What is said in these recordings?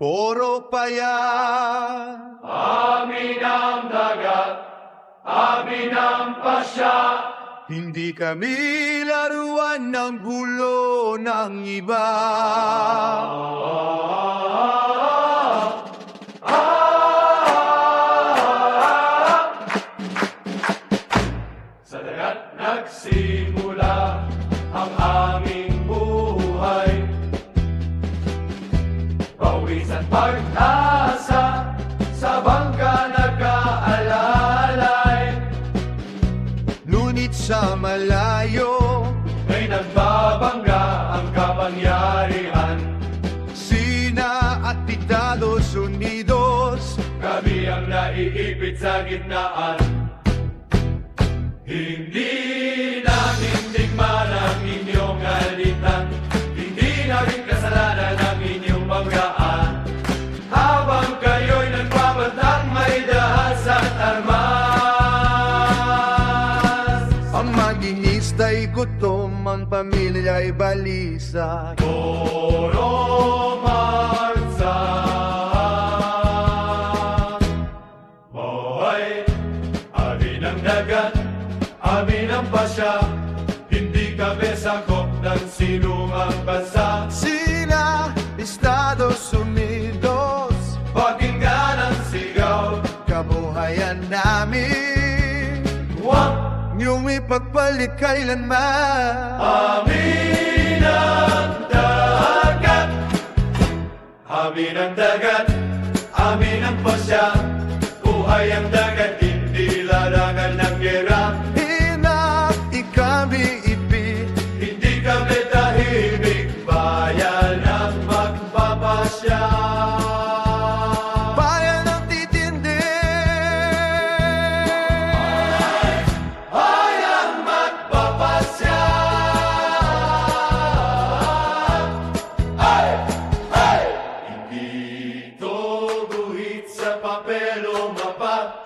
Puro payat. Amin ang dagat, amin ang pasya. Hindi kami laruan ng gulo ng iba. Sa dagat nagsimula ang aming buhay. Pawis at pag-asa sa bangka nag-aalalay. Ngunit sa malayo, May nagbabangga ang kapangyarihan. Sina at Estados Unidos, Kami ang naiipit sa gitnaan. Hindi namin digman ang inyong alitan. Hindi namin kasalanan ang inyong banggaan. Habang kayo'y nagpapatang may dahas at armas. ang mag-iista'y gutom, ang pamilya'y balisa. Puro marsa. Boy, amin ang dagat, amin ang pasya. Hindi kami sakop ng sinumang bansa. Sina Estados Unidos, Pakinggan ang sigaw, kabuhayan namin, wag niyong ipagpalit kailanman. amin ang dagat, amin ang dagat, amin ang pasya. Buhay ang dagat, hindi larangan ng gera. Hinap ikami ibig, Hindi kami tahimik, bayan ang magpapasya. bayan ang titindi. Bayang magpapasya. Ay! Ay! Hindi ito guhit sa papel o mapa.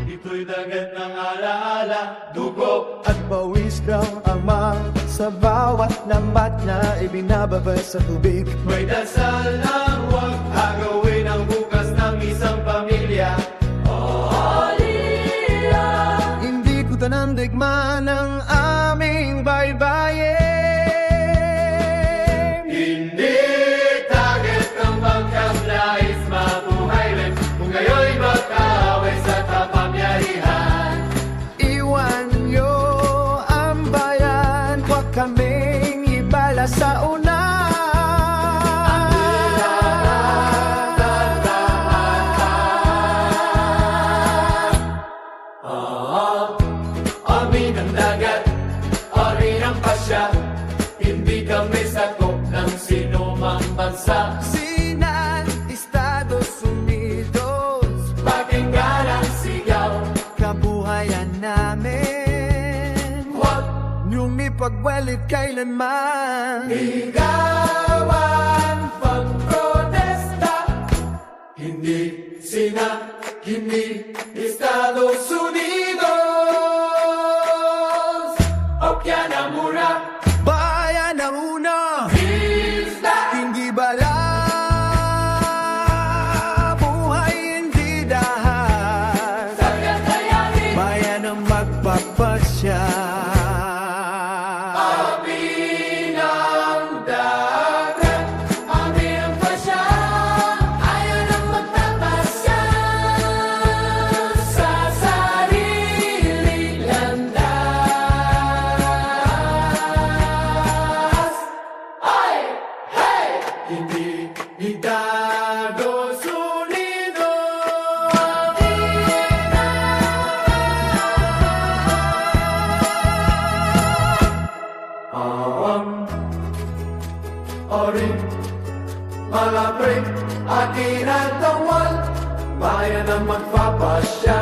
Ito'y dagat ng alaala, dugo. At pawis daw ama sa bawat lambat na ibinababa sa tubig. May dasal na huwag agawin ang bukas ng isang pamilya. Hindi ko tanandigman ang aming baybayin. Hindi target ng bangkang nais mabuhay rin. Kung kayo'y magkaaway sa kapangyarihan. Iwan niyo ang bayan, huwag kaming ibala sa una. Amin ang dagat, amin ang pasya. Hindi kami sakop ng sinumang bansa. Sinan Estados Unidos, Pakinggan ang sigaw, kabuhayan namin, huwag niyong ipagwalit kailanman. ligawan pag-protesta. Hindi Sina, hindi Estados Unidos. Okianamura, Bayan ang una, isla. hindi bala, buhay hindi dahas, Sagatayanin, bayan ang magpapasya. amin ang dagat, amin ang pasya. Ayaw nang magpapasya sa sariling landas. Ay! Hey! Hindi Estados Unidos. Orin, malapit, akin ang tawal, bayan ang magpapasya.